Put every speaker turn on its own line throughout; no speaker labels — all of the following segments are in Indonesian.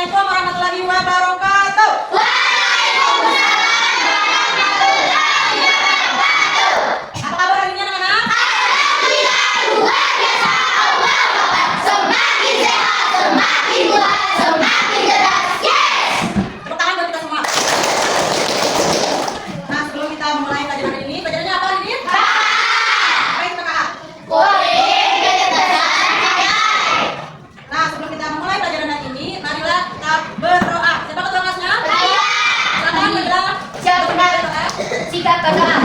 Assalamualaikum warahmatullahi wabarakatuh. Apa kabar hari ini anak-anak?
Alhamdulillah luar biasa. Allah Akbar. Semakin sehat, semakin kuat, semakin cerdas. Yes.
Tepuk tangan buat kita semua. Nah, sebelum kita memulai pelajaran hari ini, pelajarannya apa hari ini? Baik, kakak.
Boleh kecerdasan AI.
Nah, sebelum kita memulai pelajaran hari ini, marilah kita berdoa. Siapa ketua kelasnya?
Saya.
Silakan berdoa.
Siapa benar?
Berdoa.
Sikap berdoa.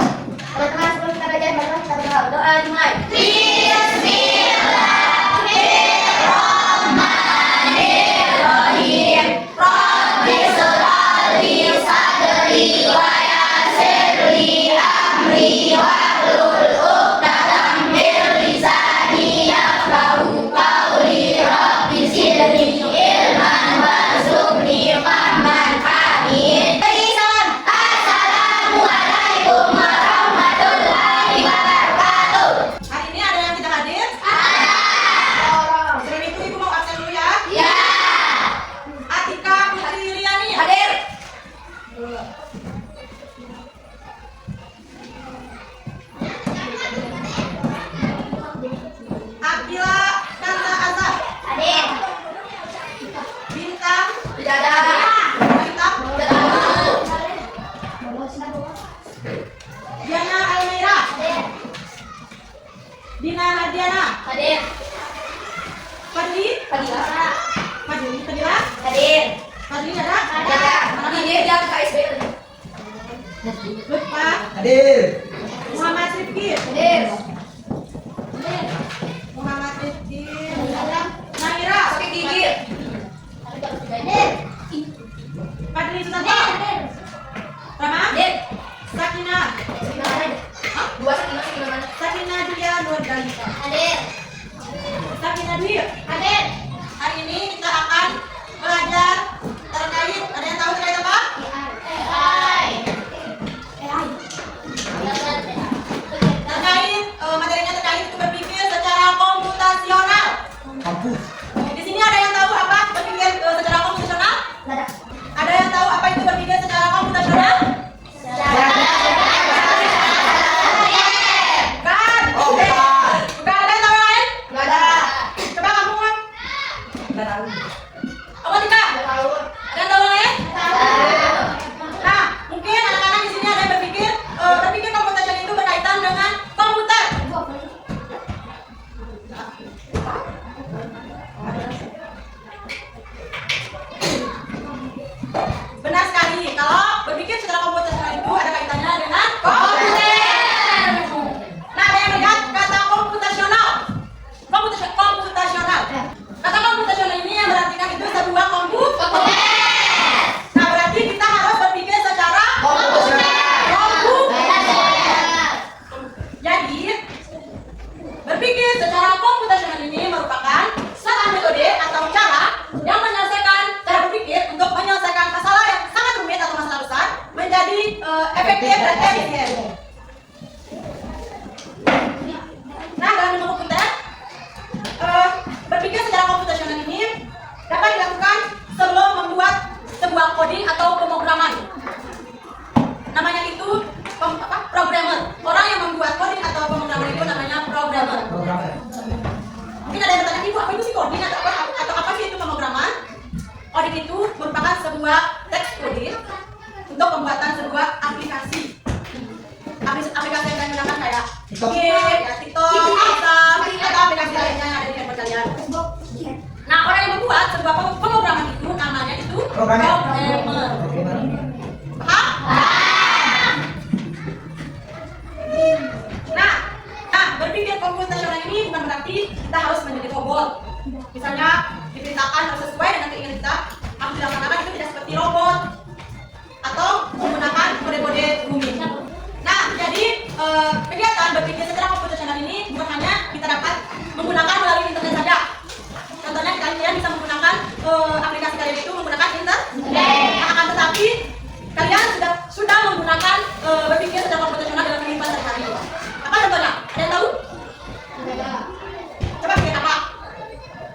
Teman-teman, sebelum kita belajar berdoa, kita berdoa. Doa dimulai. Bismillahirrahmanirrahim. Rabbi shrah li sadri wa yassir li amri wahlul 'uqdatam min lisani yafqahu qawli. Rabbi zidni ilman warzuqni fahman amin. Assalamualaikum warahmatullahi wabarakatuh.
Hari ini ada yang tidak hadir? Sebelum itu ibu mau absen dulu ya.
Ya,
Atika Putri Riani.
hadir.
Akila Kanza Azhar.
Hadir.
Bintang.
Tidak ada.
Bintang.
Tidak tahu.
Diana Almeira.
Hadir.
Dina Hadiana.
Hadir.
Fadli.
Fadila.
Fadli. Fadila.
Hadir.
Fadli ada?
Ada. Hadir yang KSB.
Lutfa.
Hadir.
Muhammad Rifki.
Hadir.
Muhammad Rifki. Naira.
Sakit gigi. Hadir.
Fadli Susanto. Rama.
Hadir.
Sakina.
Dua sakit gimana?
Sakina Julia Nurdalita.
Hadir.
Sakina Dwi.
Hadir.
Hari ini kita akan belajar terkait, ada yang tahu terkait apa?
AI.
Terkait materinya terkait itu berpikir secara komputasional.
Kampus.
Di sini ada yang tahu apa berpikir secara komputasional?
Ada.
Ada yang tahu apa itu berpikir secara komputasional? Bukan.
Oh, bukan.
Bukan, ada yang tahu yang lain?
Nggak ada.
Coba kamu ngomong.
Nggak tahu.
Apa Tika?
Nggak tahu.
Ada yang tahu yang lain? Nah, mungkin anak-anak di sini ada yang berpikir komputasional itu berkaitan dengan komputer. Benar sekali, kalau berpikir secara komputasional itu ada kaitannya dengan komputer. Nah, ada yang melihat kata komputasional. Komputasional. Kata komputasional ini yang berartikan itu sebuah komputer. Nah, berarti kita harus berpikir secara komputer. Jadi, berpikir secara komputasional ini merupakan suatu metode atau cara yang menyelesaikan cara berpikir untuk menyelesaikan masalah yang sangat rumit atau masalah besar menjadi efektif dan efisien. Nah, dalam ilmu komputer, berpikir secara komputasional ini dapat dilakukan sebelum membuat sebuah coding atau pemrograman. Namanya itu programmer. Orang yang membuat coding atau pemrograman itu namanya programmer.
Programmer.
Mungkin ada yang bertanya, ibu apa itu sih coding atau apa sih itu pemrograman? Coding itu merupakan sebuah teks coding untuk pembuatan sebuah aplikasi. Aplikasi yang kalian gunakan kayak
TikTok.
TikTok, WhatsApp, atau aplikasi lainnya yang ada di handphone kalian. Nah, orang yang membuat sebuah pemrograman itu namanya itu
Programmer.
programmer. Paham? Nah, berpikir komputasional ini bukan berarti kita harus menjadi robot. Misalnya diperintahkan harus sesuai dengan keinginan kita, harus dilaksanakan itu tidak seperti robot atau menggunakan kode-kode bumi. Nah, jadi kegiatan berpikir secara komputasional ini bukan hanya kita dapat menggunakan melalui internet saja. Contohnya kalian bisa menggunakan aplikasi kalian itu menggunakan internet. Akan tetapi kalian sudah menggunakan berpikir secara komputasional dalam kehidupan sehari-hari. Apa contohnya? Ada yang tahu? Coba pikir apa?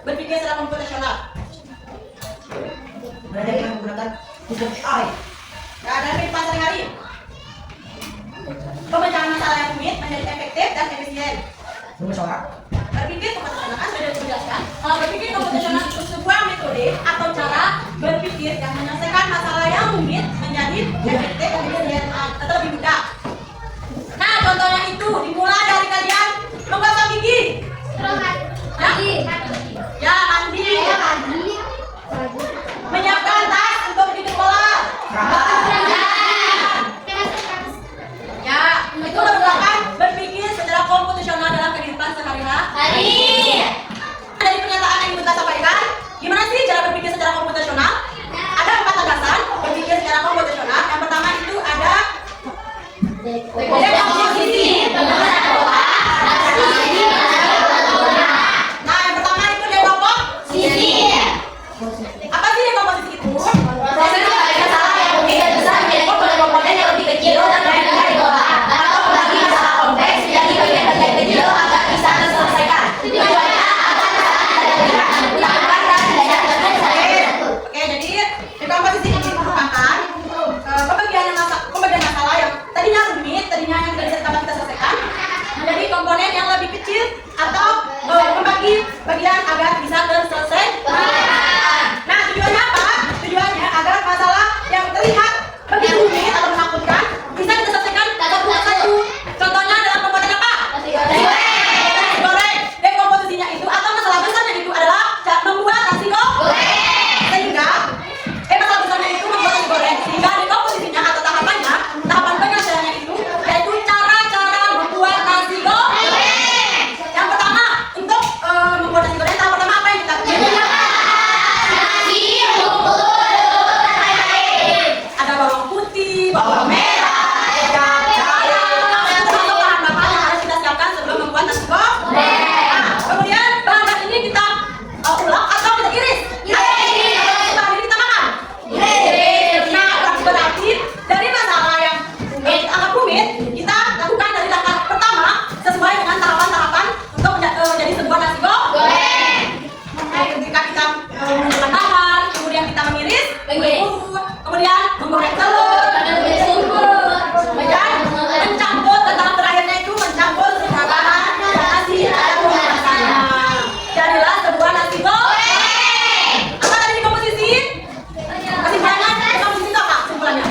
Berpikir secara komputasional
Belajar dengan menggunakan sistem AI.
Ya, dalam kehidupan sehari-hari. Pemecahan masalah yang rumit menjadi efektif dan efisien.
Bermusyawarah.
Berpikir komputasional kan sudah dijelaskan. Berpikir komputasional itu sebuah metode atau cara berpikir yang menyelesaikan masalah yang rumit menjadi efektif dan efisien atau lebih mudah. Nah, contohnya itu dimulai dari kalian menggosok gigi. Ya, mandi. Menyiapkan tas untuk pergi ke sekolah. Ya, itu merupakan berpikir secara komputasional dalam kehidupan sehari-hari. Dari pernyataan yang kita sampaikan, gimana sih cara berpikir secara komputasional? Ada 4 landasan berpikir secara komputasional. Yang pertama itu ada dekomposisi. Nah, yang pertama itu dekomposisi. Apa sih dekomposisi itu?
Proses kembali masalah yang rumit dan besar menjadi komponen-komponen yang lebih kecil dan mudah diolah, atau membagi masalah kompleks menjadi bagian-bagian kecil agar bisa terselesaikan. Tujuannya agar masalah tidak bergerak dan menggunakan dan tidak terselesaikan.
Oke, jadi dekomposisi ini merupakan pembagian masalah yang tadinya rumit, tadinya yang tidak bisa dapat kita selesaikan, menjadi komponen yang lebih kecil atau membagi bagian agar bisa terselesaikan. Nah, tujuannya apa? Tujuannya agar masalah yang terlihat begitu rumit atau menakutkan bisa kita selesaikan satu persatu. Contohnya dalam komponen apa? Nasi goreng. Dekomposisinya itu atau masalah besarnya itu adalah membuat nasi goreng. Sehingga masalah besarnya itu membuat nasi goreng. Sehingga dekomposisinya atau tahapan penyelesaiannya itu yaitu cara-cara membuat nasi goreng. Yang pertama untuk membuat nasi goreng, tahap pertama apa yang kita lakukan? Ada bawang putih, bawang merah, jahe, termasuk bahan-bahan yang harus kita siapkan sebelum membuat nasi goreng. Nah, kemudian bahan-bahan ini kita ulek atau kita iris. Bahan ini kita makan. Nah, berarti dari masalah yang anggap rumit, kita lakukan dari langkah pertama sesuai dengan tahapan-tahapan untuk menjadi sebuah nasi goreng. Ketika kita mengumpulkan bahan, kemudian kita mengiris, kemudian menggoreng telur, kemudian mencampur, dan tahap terakhirnya itu mencampur semua bahan nasi dan memakannya. Jadilah sebuah nasi goreng. Apa tadi dekomposisi? Kesimpulannya, dekomposisi itu apa? Kesimpulannya?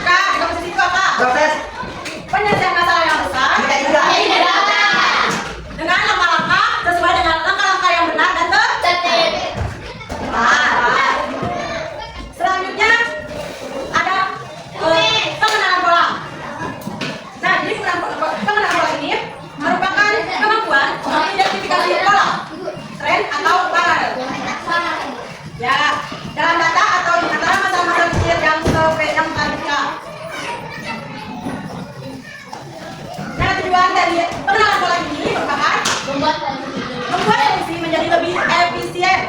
Kak, dekomposisi itu apa?
Proses.
Penyelesaian masalah yang besar dengan langkah-langkah sesuai dengan langkah-langkah yang benar dan tertib. Selanjutnya ada pengenalan pola. Nah, jadi pengenalan pola ini merupakan kemampuan mengidentifikasi pola, tren atau paralel. Ya, dalam data atau di antara masalah-masalah kecil yang terbuka. Nah, tujuan dari pengenalan pola ini merupakan membuat solusi menjadi lebih efisien.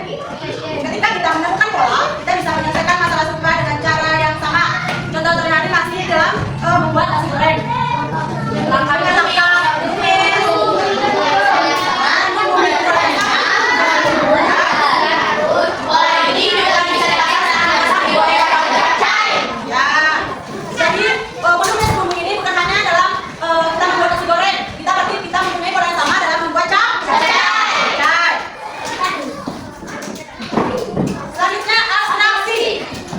Ketika kita menemukan pola, kita bisa menyelesaikan masalah serupa dengan cara yang sama. Contoh sehari-hari masih dalam membuat nasi goreng. Langkahnya langkah jadi bumbu ini bukan hanya dalam kita membuat nasi goreng, kita mempunyai pola yang sama dalam membuat capcay. Selanjutnya abstraksi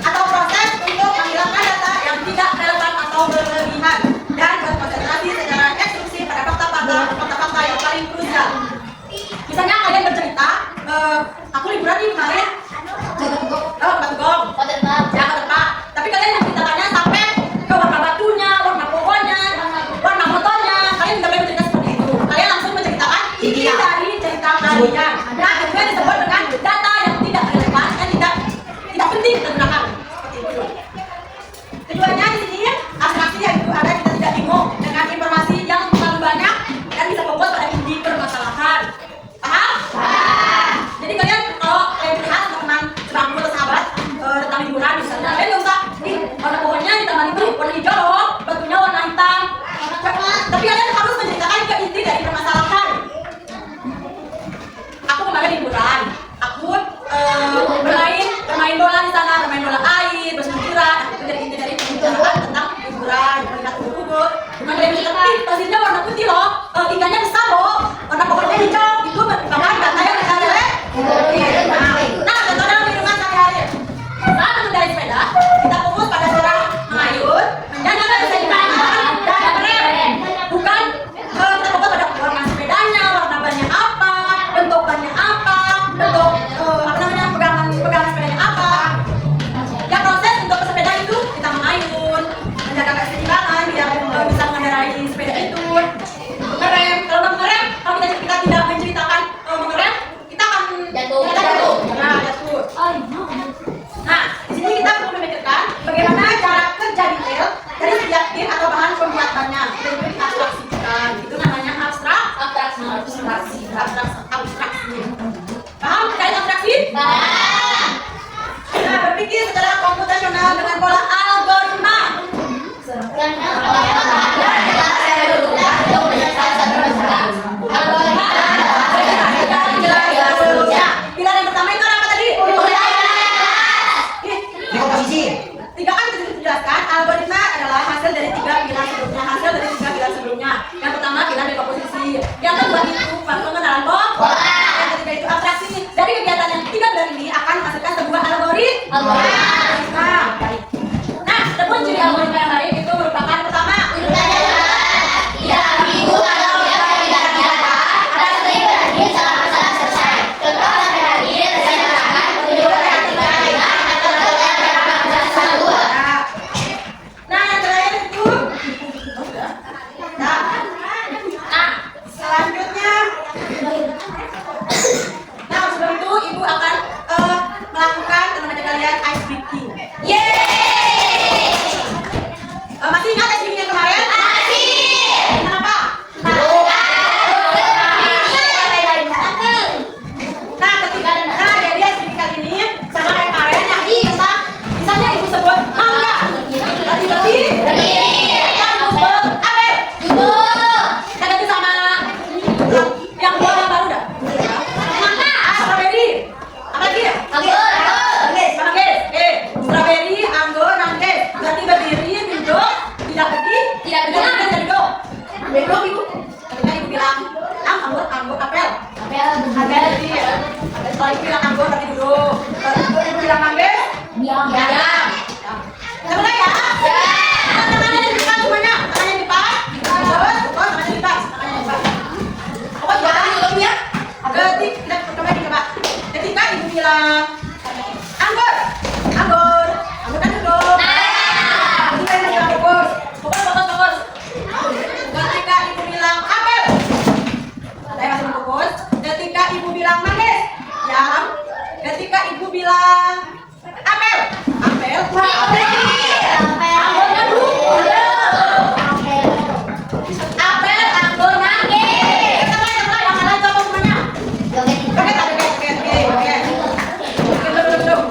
atau proses untuk menghilangkan data yang tidak relevan atau berlebihan dan berkonsentrasi secara eksklusif pada fakta-fakta yang paling krusial. Misalnya kalian bercerita, aku liburan nih kemarin ke Batu Gong, ya ke tempat. Tapi kalian menceritakannya sampai ke warna batunya, warna pohonnya, warna motornya. Kalian tidak boleh bercerita seperti itu. Kalian langsung menceritakan isi dari cerita kalian. Nah, itu yang disebut dengan data yang tidak relevan dan tidak penting digunakan. Seperti itu. Tujuannya di sini abstraksi yaitu agar kita tidak bingung dengan informasi yang terlalu banyak dan bisa fokus pada inti permasalahan. Paham? Jadi kalian kalau kalian curhat sama teman sebangku atau sahabat tentang liburan misalnya, kalian nggak usah bilang apel. Apel. Apel, anggur, nangke. Teman-teman, yang mana coba semuanya? Oke. Belum.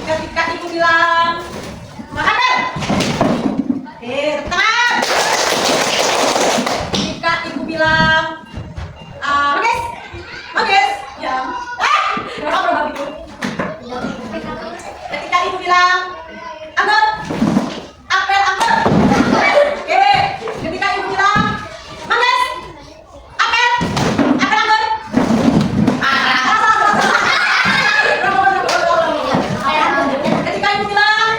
Ketika ibu bilang apel. Teman. Ketika ibu bilang Bagus. Ya. Berapa itu? Ketika ibu bilang anggur, apel, anggur. Oke. Ketika ibu bilang manggis, apel, anggur. Ketika ibu bilang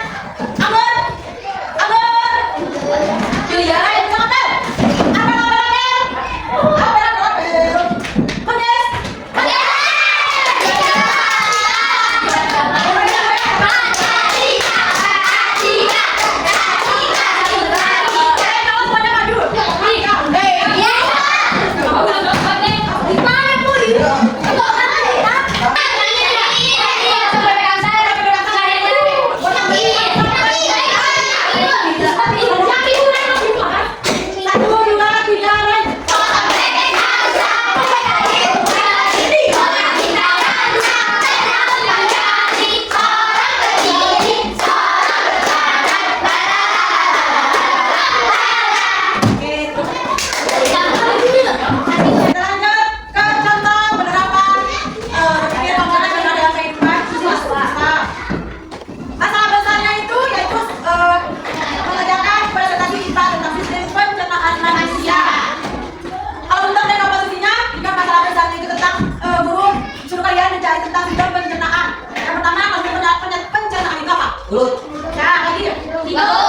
anggur, pilih ya, ibu bilang apel.
Mulut.
Nah, lagi.
Belum.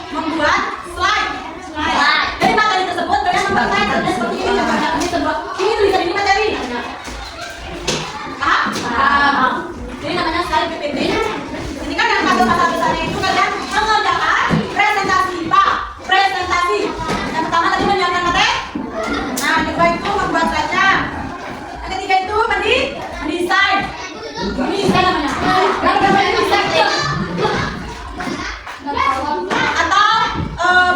Membuat slide. Dari materi tersebut kalian membuat slide seperti ini. Ini tulisan ini materi. Paham? Jadi namanya slide PPT. Ini kan yang satu pasal besarnya itu kalian mengerjakan presentasi Pak. Presentasi. Yang pertama tadi menyiapkan materi. Nah, yang kedua itu membuat slide-nya. Yang ketiga itu mendesain. Ini desain namanya. Atau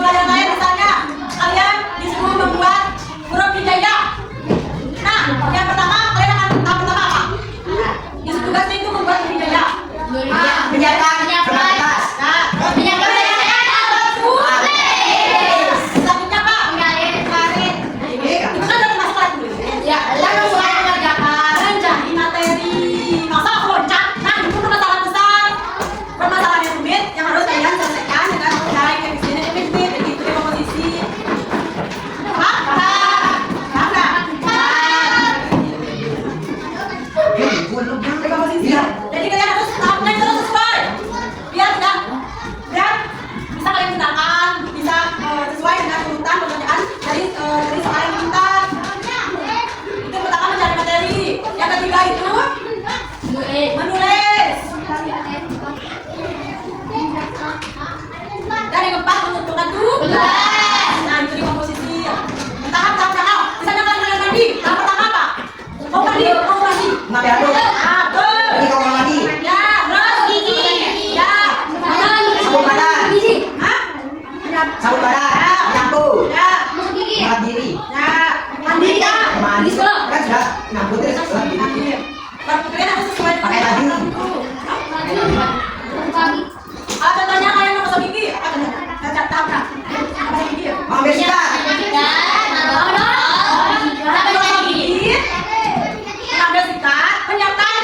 pelajaran lain misalnya kalian disuruh membuat huruf hijaiyah. Nah, yang pertama kalian akan tahap pertama apa? Disuruh tugasnya itu membuat huruf hijaiyah. Menyiapkan kertas.
Nah, menyiapkan selanjutnya apa? Mengalir. Itu kan dari masalah dulu. Ya, lalu mulai mengerjakan mencari materi. Masa loncat? Nah, itu permasalahan besar. Permasalahan yang rumit yang harus kalian selesaikan dengan cara yang efisien dan efektif. Jadi itu komposisi. Komposisi. Jadi kalian harus melakukan terus sesuai. Biar bisa kalian gunakan, bisa sesuai dengan urutan pekerjaan dari soal yang diminta. Itu pertama mencari materi. Yang ketiga itu menulis. Dan yang keempat menentukan tugas. Nah, itu di komposisi. Tahap-tahap. Misalnya kalian mandi. Tahap pertama apa? Mau mandi.
Mati aduk. Ini kau mau mandi.
Ya, terus gigi. Ya,
Sabun badan.
hah?
Sabun badan. Nyapu.
Ya,
Angkat diri.
ya, mandi ya.
Mandi. Kan sudah nyapu terus.
Mandi. Baru kalian harus sesuai.
Pakai baju.
Contohnya kalian mau gosok gigi. Apa contohnya? Cacat tahapnya. Apa gigi?
Ambil sikat.
Ambil sikat, menyiapkan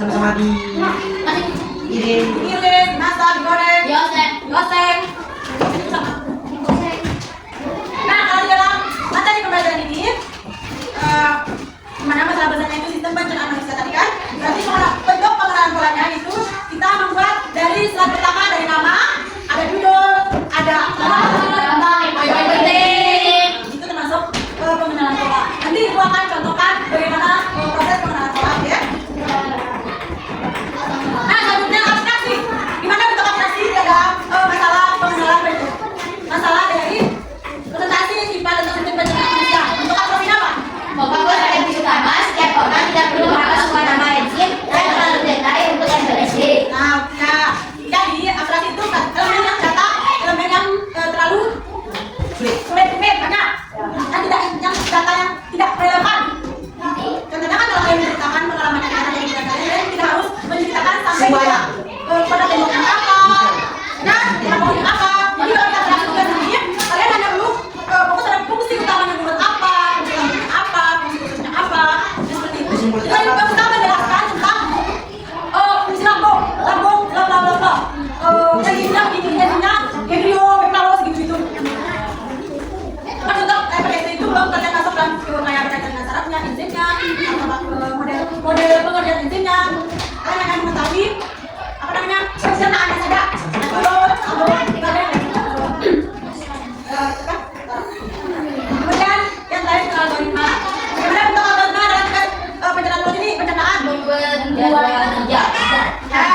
sama-sama di iring.
Iris, masak, digoreng,
Yosef.
goseng. Nah, kalau di dalam materi pembelajaran ini, mana masalah bahasanya itu sistem pencernaan manusia tadi kan? Berarti bentuk pengenalan polanya itu kita membuat dari slide pertama dari nama, ada judul, ada
Poin-poin penting.
itu termasuk pengenalan pola. Nanti ibu akan contohkan bagaimana proses pengenalan pola, ya. Nah, selanjutnya abstraksi. Gimana bentuk abstraksi dalam masalah pengenalan bentuk? Masalah dari presentasi sifat tentang sistem pencernaan manusia. Bentuk abstraksinya apa?
Fokus pada yang utama, setiap orang tidak perlu menghafal semua nama enzim dan terlalu detail untuk yang bersd.
Nah, jadi abstraksi itu kan elemen yang data, elemen yang terlalu sulit banyak, dan tidak yang data yang tidak relevan. Contohnya kan kalau kalian menceritakan pengalaman yang ada di data kalian tidak harus menceritakan sampai pada temboknya apa, dan temboknya apa. Jadi kalau kita abstraksi tugas ini, kalian hanya perlu fokus pada fungsi utamanya buat apa, fungsi lambungnya apa, fungsi khususnya apa, dan seperti itu. Jadi kita menjelaskan tentang fungsi lambung, bla bla bla bla. Kayak gini lah, ininya, Hebrio, Beklalos gitu-gitu. Kan untuk itu belum kalian masuk dalam kayak berkaitan dengan syaratnya, enzimnya, model pengerjaan enzimnya. Kalian akan mengetahui apa namanya pencernaan yang ada. Kemudian yang lain algoritma. Bagaimana bentuk algoritma dalam pencernaan protein ini? Pencernaan.
Jadwal kerja.
Ya.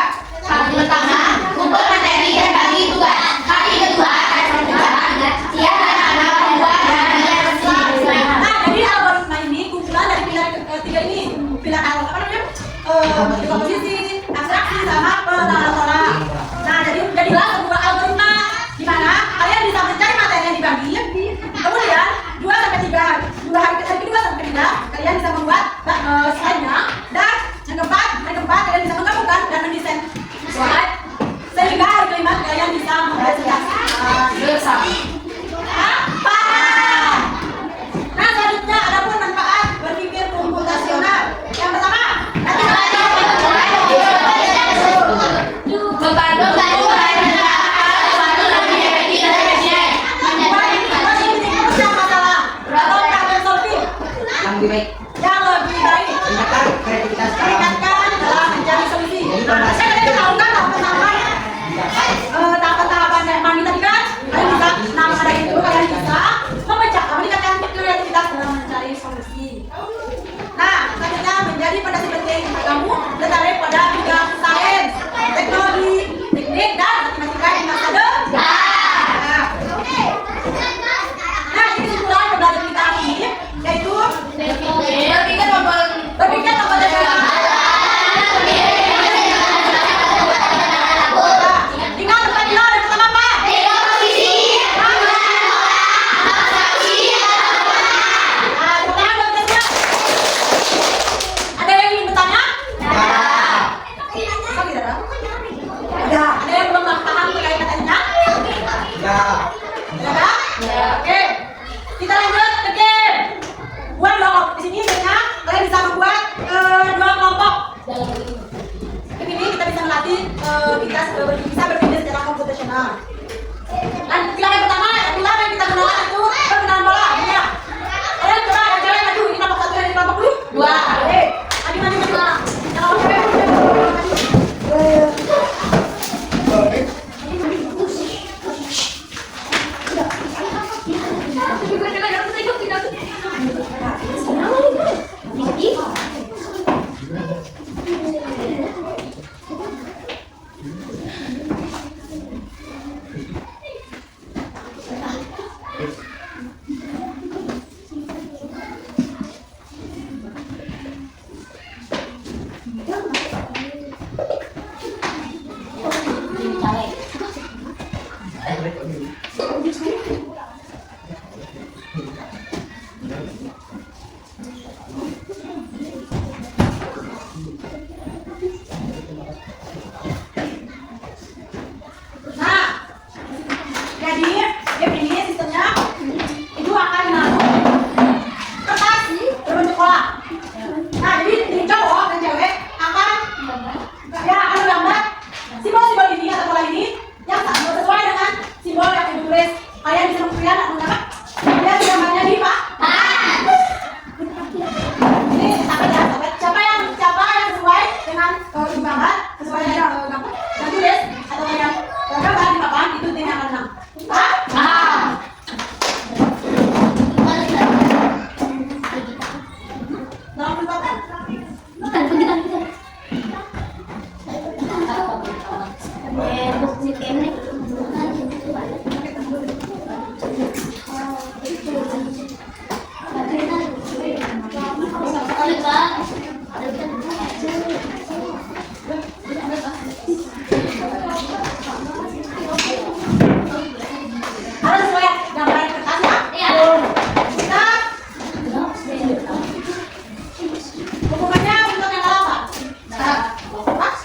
Hal pertama, kumpul materi dan bagi tugas. Hari kedua, siap anak-anak membuat dan
Nah, jadi algoritma ini kumpulan dari pilar tiga ini. Pilar apa namanya? Komposisi, abstraksi, sama pengenalan pola. Nah, jadilah sebuah algoritma di mana kalian bisa mencari materi yang dibagi. Kemudian 2 sampai 3 hari kedua sampai ketiga kalian bisa membuat slide-nya, dan yang keempat kalian bisa menggabungkan dan mendesain slide sehingga hari kelima kalian bisa mempresentasikan bersama. Apa? Nah, selanjutnya ada pun manfaat berpikir komputasional. Yang pertama,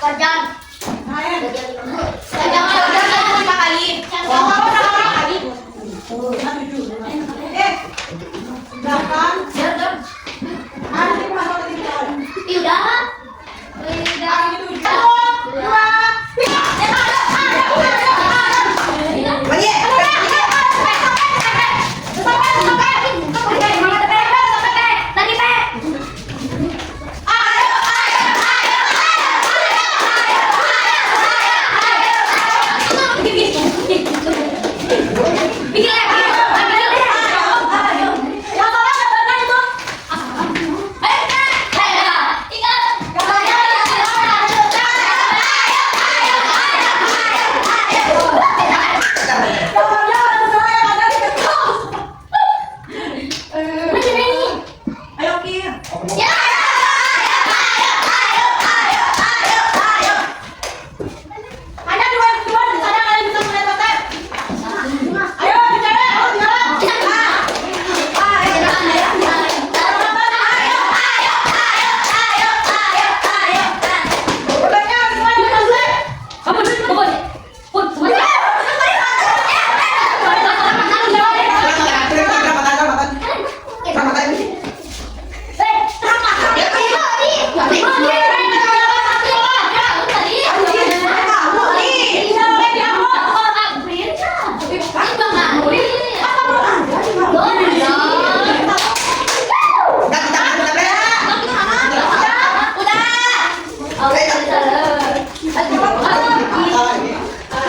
Kerjaan.
Ayo.
Kerjaan 5 kali.
Kamu berapa kali? Belakang. Nanti masuk ke TV.
Ih, udah.
Kaki 7, 2, 3.
Lagi.
Ayo Kir. Ada dua di sana kalian bisa melihat hotel. Ayo bicara, Udaranya semua di hotel.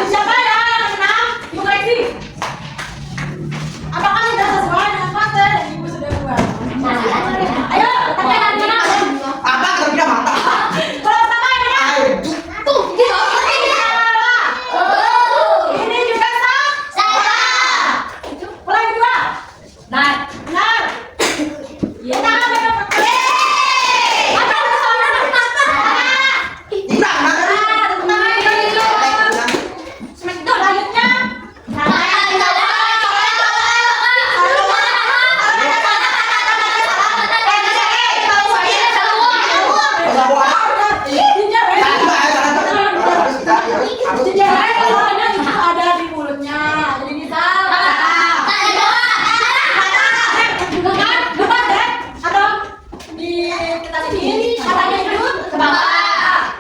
Siapa ya yang menang? Ibu koleksi. Apakah sudah sesuai dengan materi yang ibu sudah buat? Ayo, tanya yang menang.
Apa kalau tidak mata?
Kalau pertama yang menang. Ini juga salah. Ulang kedua. Benar. Kita akan berdebat. Apa yang salah?
Tidak,
Selanjutnya. Ada di mulutnya, jadi bisa. Depan deh, atau di kita sini katanya itu ke bawah.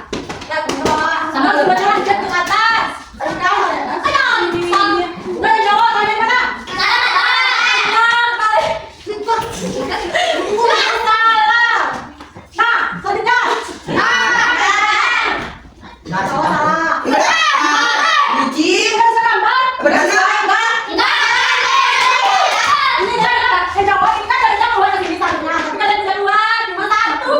Ya ke bawah. Sama sebenarnya lanjut ke atas. Udah jawab tanya mana? Salah. Nah, selanjutnya. Salah. Udah serambat. Ini kan jawab ini kan dari jawab dari misalnya. Tapi kan ada dua, cuma satu.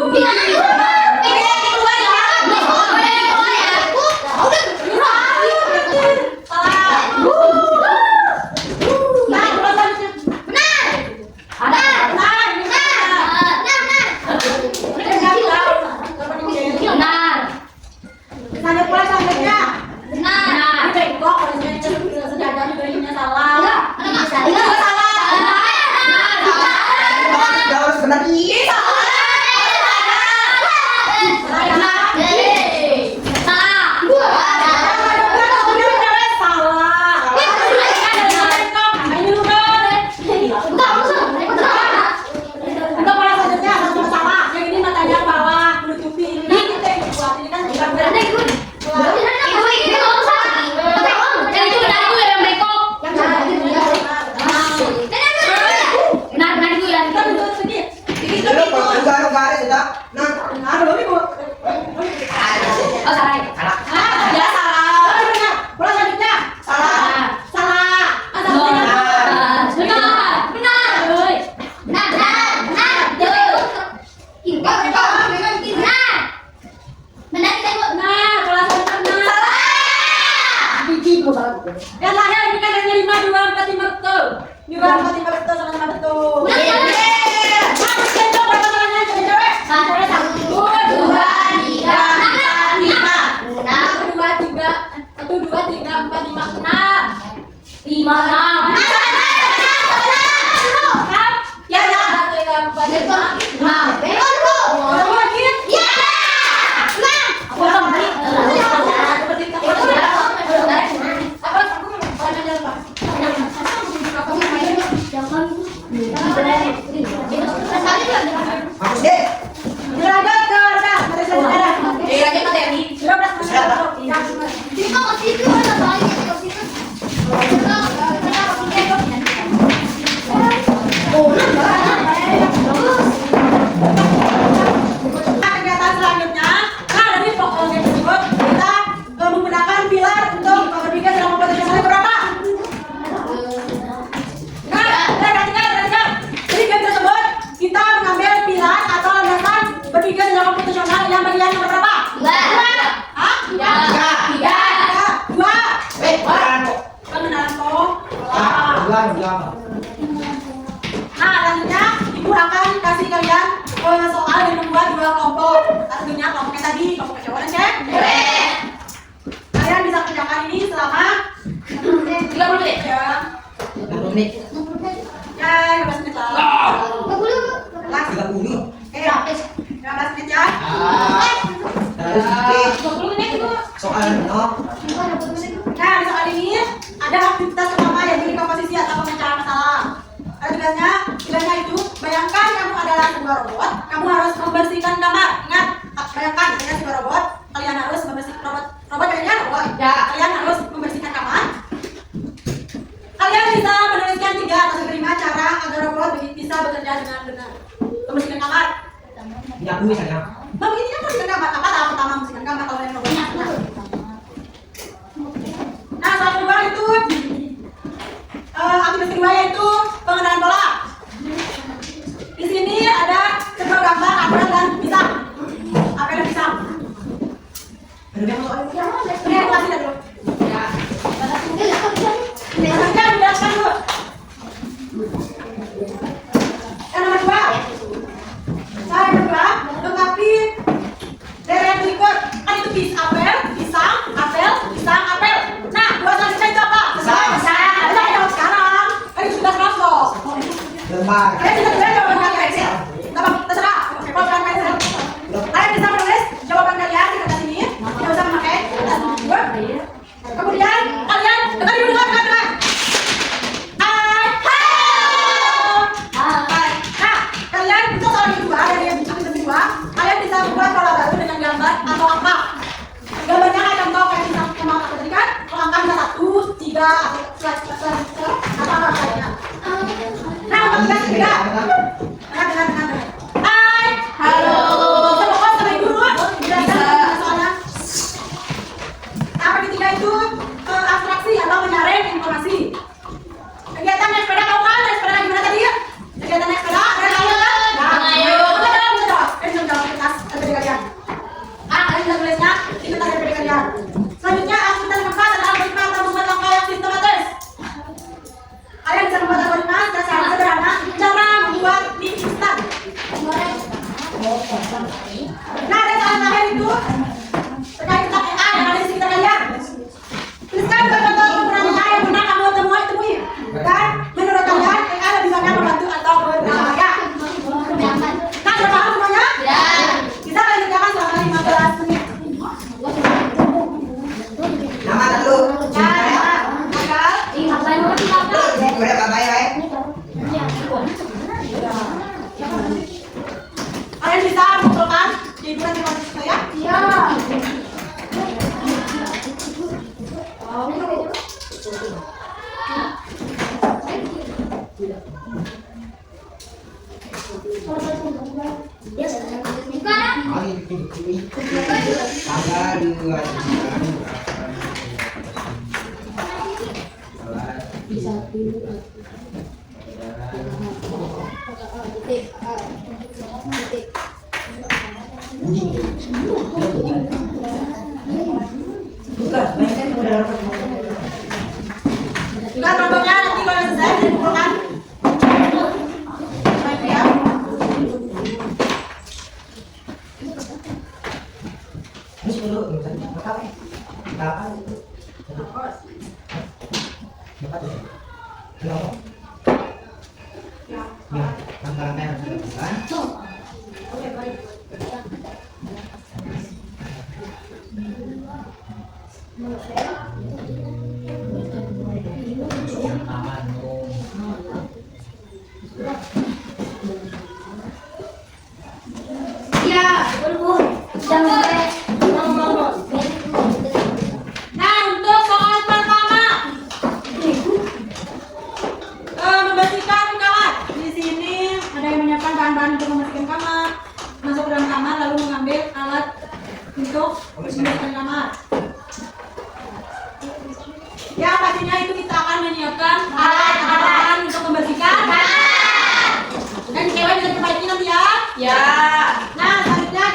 Yang lahir ini kan hanya 5, 2, 4, 5 betul. 2, 4, 5 betul, sama 5 betul. Harus jawab berapa tangannya? Coba jawab. 1, 2, 3, 4, 5. 1, 2, 3, 4, 5, 6. 5, 6. Ya, 1, 2, 3, 4, 5, 6. Lagi? Ya. 6.
bertiga secara komputasional yang bagian nomor berapa?
Dua.
Hah?
Tiga.
Tiga. Dua.
Beneran kok.
Kan beneran kok.
Dua.
Nah, selanjutnya ibu akan kasih kalian soal yang membuat dua kelompok. Satunya kelompoknya tadi, kelompok cowok dan cewek. Kalian bisa kerjakan ini selama
30 menit.
ya,
60 menit.
ya 15 menit lah.
30.
Oke, 15 menit ya.
Terus sedikit.
20 menit itu.
Soal no.
Nah, di soal ini ada aktivitas pertama yaitu komposisi atau pemecahan masalah. Tugasnya itu, bayangkan kamu adalah sebuah robot, kamu harus membersihkan kamar. Ingat, bayangkan dengan sebuah robot, kalian harus membersihkan robot kayaknya robot.
Ya.
Kalian harus membersihkan kamar. Kalian bisa menuliskan 3 atau 5 cara agar robot bisa bekerja dengan benar. Membersihkan kamar.
Tidak aku misalnya.
Ini kan membersihkan kamar. Apa tahap pertama membersihkan kamar kalau yang robotnya? Nah, soal kedua itu aktivitas kedua yaitu pengenalan pola. Di sini ada sebuah gambar apel dan pisang. Apel dan pisang. Ini aku kasih dulu. Saya menjelaskan dulu. Yang nomor 2. Saya kedua, lengkapi deret berikut. Kan itu apel, pisang, apel, pisang, apel. Nah, dua selanjutnya itu apa?
Pisang.
Saya jawab sekarang. Kan itu sudah keras loh.
Lembar.
Kalian bisa tulis jawaban kalian. Terserah. Jawaban kalian. Kalian bisa menulis jawaban kalian di kertas ini. Tidak usah memakai kertas Word. Kemudian kalian dengar. Hai. Nah, kalian untuk soal kedua dari yang kedua, kalian bisa membuat pola baru dengan gambar atau angka. Gambarnya kayak contoh kayak bisa sama aku tadi kan. Kalau angka bisa 1, 3 atau apa saja. Nah, untuk tiga. Dengar. Hai.
Halo.
Sama sama ibu dulu. Jelaskan soalnya. Tahap ketiga itu abstraksi atau menyaring informasi. Kegiatan naik sepeda tahu kan? Naik sepeda gimana tadi? Kegiatan naik sepeda ada tahu kan?
Mengayuh.
Bisa jawab. Bisa jawab kertas LPD kalian. Kalian bisa tulisnya di kertas LPD kalian. Selanjutnya aktivitas keempat adalah algoritma atau membuat langkah yang sistematis. Kalian bisa membuat algoritma secara sederhana cara membuat mie instan. Nah, ada soal terakhir itu terkait tentang AI yang ada di sekitar kalian. Tuliskan contoh penggunaan AI yang pernah kamu temui. Dan menurut kalian AI lebih banyak membantu atau berbahaya? Nah, sudah paham semuanya?
Ya.
Bisa kalian kerjakan selama 15 menit.
Nama dulu.
Ya, gagal.
Gue udah bye-bye.
Kalian bisa mengumpulkan hiburan di mahasiswa saya?
Iya.
Tanggal 2.
Nah, contohnya nanti kalau selesai dikumpulkan. Baik ya.
Ini 10 berapa? Berapa? Berapa? Ya, langkah-langkah yang harus dilakukan.
Oke, baik.
Iya.
Nah, untuk soal pertama, membersihkan kamar. Di sini ada yang menyiapkan bahan-bahan untuk membersihkan kamar, masuk ke dalam kamar lalu mengambil alat untuk membersihkan kamar. Ya, pastinya itu kita akan menyiapkan alat-alat untuk membersihkan. Dan cewek bisa diperbaiki nanti ya.
Ya.
Nah, selanjutnya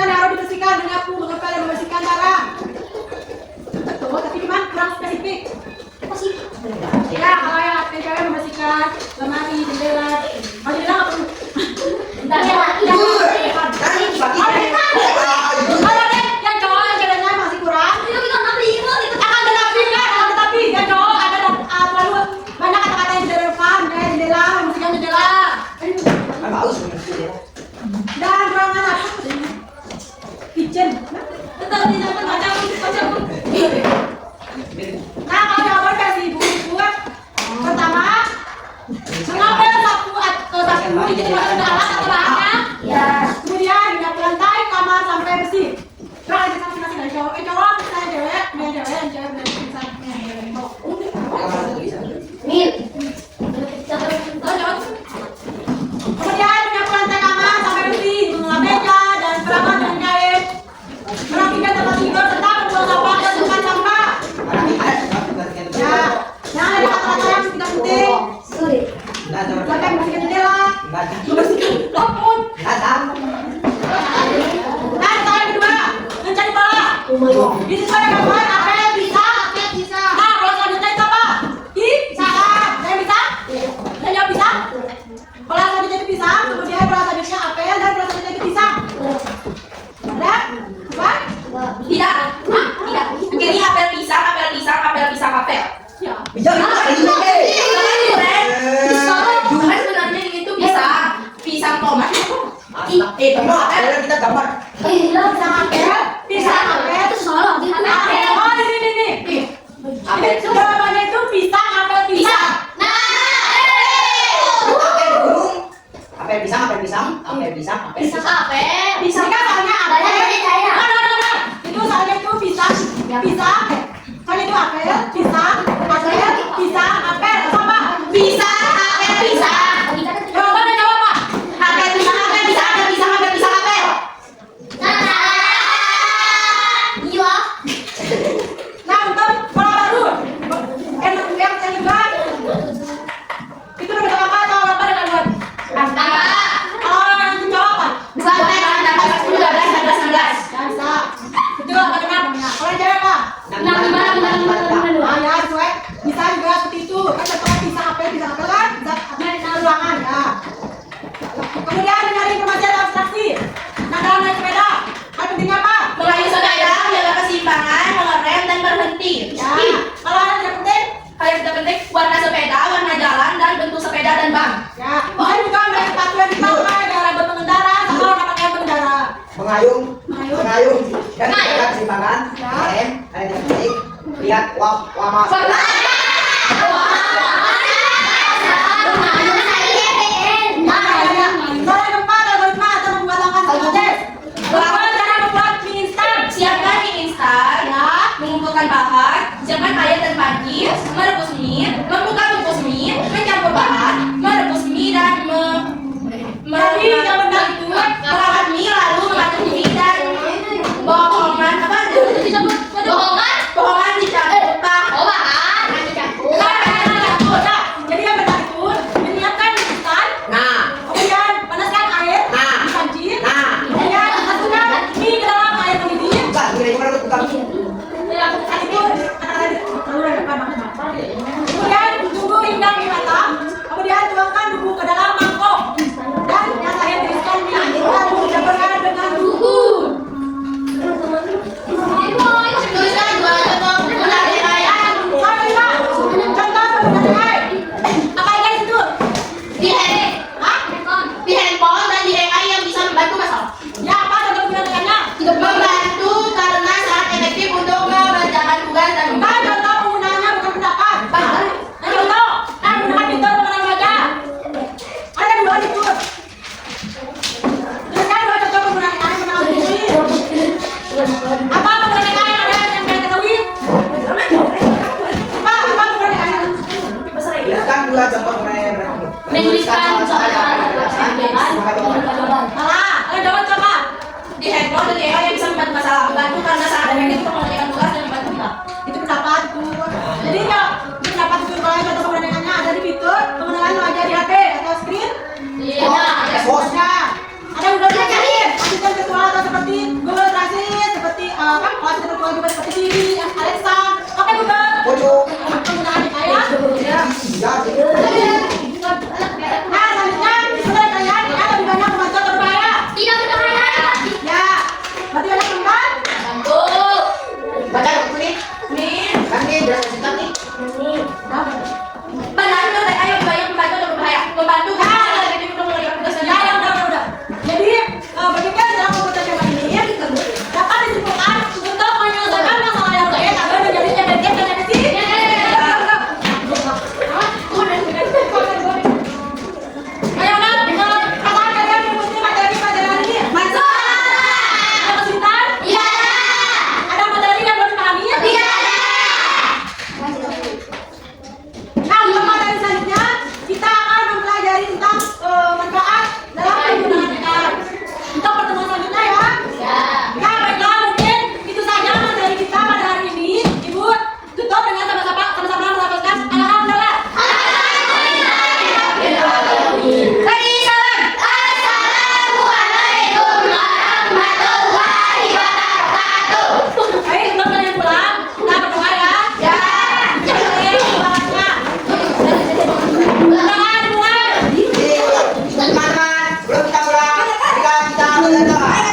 membersihkan yang harus dibersihkan, menyapu, mengepel dan membersihkan barang. Betul, tapi gimana? Kurang spesifik. Ya, kalau yang cewek membersihkan lemari, jendela. Kalau jendela nggak perlu. Kalau deh, yang cowok yang jendelanya masih kurang. Akan tetapi yang cowok ada terlalu banyak kata-kata yang tidak relevan, kayak jendela, membersihkan jendela.
Kan bagus.
Dan ruangan apa? Kitchen. Nah, kalau jawaban versi ibu pertama, mengambil sapu di alat atau bahannya. Kemudian menyapu lantai, kamar sampai bersih. Kalau ada masing-masing dari cowok, cowok misalnya cewek, yang cewek misalnya kemudian menyapu lantai kamar sampai bersih, mengolah meja dan perabot dengan jahit, merapikan tempat tidur serta membuang sampah dan tempat sampah. Ya, jangan ada kata-kata yang tidak penting. Silakan membersihkan jendela, membersihkan dapur. Nah, yang kedua, mencari pola. Di situ ada gambar apel, pisang. Nah, pola selanjutnya itu apa? Pisang. Saya bisa? Saya jawab pisang. Pola selanjutnya itu pisang, kemudian pola selanjutnya apel, dan pola selanjutnya itu pisang. Ada? Apa?
Tidak. Jadi apel pisang.
Ya.
Kan sebenarnya itu pisang tomat.
Kita gambar.
Pisang apel, pisang apel. Apel. Oh, ini. Ini jawabannya itu pisang, apel, pisang.
Apel pisang.
Pisang kan soalnya apel. Nah. Itu soalnya itu pisang. Soalnya itu apel, pisang, apel. Apa? Jawabannya jawab apa? Nah, untuk pola baru. Yang kedua. Itu udah apa atau apa dengan dua? Kalau yang jawab apa? Ya bisa. Itu apa dengan? Kalau yang cewek apa? Ah ya, sesuai. Bisa juga seperti itu. Kan contohnya pisang apel kan? Bisa ruangan ya. Kemudian mencari informasi atau abstraksi. Nah, dalam naik sepeda, hal penting apa?
Mengayuh sepeda, menjaga keseimbangan, mengerem dan berhenti.
Ya. Kalau ada yang penting,
Hal yang tidak penting, warna sepeda, warna jalan, dan bentuk sepeda dan ban.
ya. Pokoknya bukan dari sepatu yang dipakai, cara buat mengendara, sama warna pakaian pengendara.
Mengayung. Dan kita keseimbangan. Rem. Ada yang penting. Lihat wama.
Cara yang keempat, algoritma atau membuat langkah selanjutnya. Bagaimana cara membuat mie instan?
Siapkan mie instan, mengumpulkan bahan, siapkan air dan panci, merebus mie, membuka bungkus mie, mencampur bahan, merebus mie dan
Jadi, yang benar itu,
mengangkat mie lalu mengaduk mie dan bohongan dicampur
jadi yang benar itu menyiapkan mie instan, kemudian panaskan air di panci, kemudian masukkan mie ke dalam air mendidih. Kemudian tunggu hingga mie matang, kemudian tuangkan bumbu ke dalam mangkok dan yang terakhir tiriskan mie lalu campurkan dengan bumbu. Sampai lima. Contoh penggunaan air. Apa yang guys itu? Hah?
di handphone dan di AI yang bisa membantu masalah.
Ya apa contoh penggunaannya?
Membantu karena sangat efektif untuk mengerjakan tugas dan
Bukan contoh penggunaannya bukan pendapat. Nah contoh, menggunakan fitur pemenang baca. Ada dua fitur. Tuliskan dua contoh penggunaan AI pemenang ini. Apa penggunaan AI yang kalian ketahui? Apa penggunaan AI?
Kan dua contoh
menuliskan soal-soal
Salah. Kalian jawab coba.
di handphone dan di AI yang bisa membantu masalah. Membantu karena sangat efektif untuk mengerjakan tugas dan membantu kita.
Itu pendapatku. Jadi kalau itu pendapat itu kalau yang contoh penggunaannya ada di fitur pengenalan wajah di HP atau screen.
Iya.
Ada. Ada udah cari asisten virtual atau seperti kan kelas ketentuan juga seperti TV, Alexa, oke Google.
Pojok.
Penggunaan saya.
Ya.
Nah, selanjutnya saudara kalian ada lebih banyak membantu atau berbahaya?
Tidak berbahaya.
Ya, berarti banyak teman.
Bantu.
Baca buku nih.
Nih,
Kan nih, jelas singkat nih.
Benar benar ayo banyak membantu atau berbahaya. Membantu kan ada di udah mulai tugas
ya, ya udah. Jadi bagaimana dalam komputer zaman ini dapat disimpulkan untuk menyelesaikan masalah yang rumit agar menjadi efektif dan efisien. Ayo nak, katakan kalian mengikuti materi pelajaran ini.
Masuk.
Ada kesulitan?
Iya.
Ada materi yang belum dipahami?
Tidak ada.
Nah, untuk materi selanjutnya kita akan mempelajari tentang manfaat dalam penggunaan AI. Untuk pertemuan selanjutnya ya.
Ya.
Ya, baiklah, mungkin itu saja materi kita pada hari ini. Ibu, tutup dengan sama-sama melafazkan alhamdulillah.
Bagi salam. Assalamualaikum warahmatullahi wabarakatuh.
Baik, sebelum kalian pulang, kita berdoa ya.
Ya.
Oke, semangatnya. Tangan mulai.
Teman-teman, sebelum kita pulang, kita berdoa.